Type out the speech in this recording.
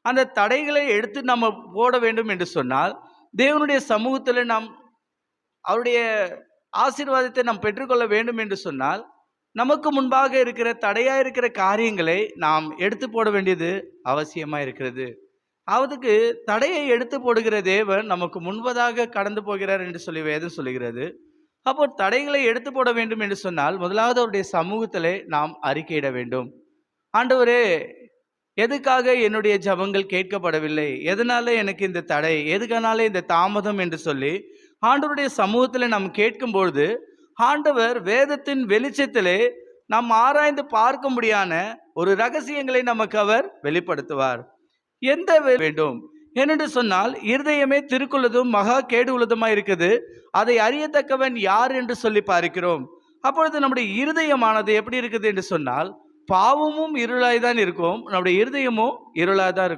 அந்த தடைகளை எடுத்து நம்ம போட வேண்டும் என்று சொன்னால், தேவனுடைய சமூகத்தில நாம் அவருடைய ஆசீர்வாதத்தை நாம் பெற்றுக்கொள்ள வேண்டும் என்று சொன்னால், நமக்கு முன்பாக இருக்கிற தடையா இருக்கிற காரியங்களை நாம் எடுத்து போட வேண்டியது அவசியமா இருக்கிறது. அதுக்கு தடையை எடுத்து போடுகிற தேவன் நமக்கு முன்பதாக கடந்து போகிறார் என்று சொல்லி வேதம் சொல்லுகிறது. அப்போ தடைகளை எடுத்து போட வேண்டும் என்று சொன்னால், முதலாவது அவருடைய சமூகத்திலே நாம் அறிக்கையிட வேண்டும். ஆண்டவரே, எதுக்காக என்னுடைய ஜெபங்கள் கேட்கப்படவில்லை? எதனால எனக்கு இந்த தடை? எதுக்கானால இந்த தாமதம் என்று சொல்லி ஆண்டவருடைய சமூகத்திலே நாம் கேட்கும்பொழுது, ஆண்டவர் வேதத்தின் வெளிச்சத்திலே நாம் ஆராய்ந்து பார்க்கும்படியான ஒரு ரகசியங்களை நமக்கு அவர் வெளிப்படுத்துவார். எந்த வேண்டும் ஏனென்று சொன்னால், இருதயமே திருக்குள்ளதும் மகா கேடு உள்ளதுமாய் இருக்குது. அதை அறியத்தக்கவன் யார் என்று சொல்லி பார்க்கிறோம். அப்பொழுது நம்முடைய இருதயமானது எப்படி இருக்குது என்று சொன்னால், பாவமும் இருளாய் தான் இருக்கும், நம்முடைய இருதயமும் இருளாய் தான் இருக்கும்.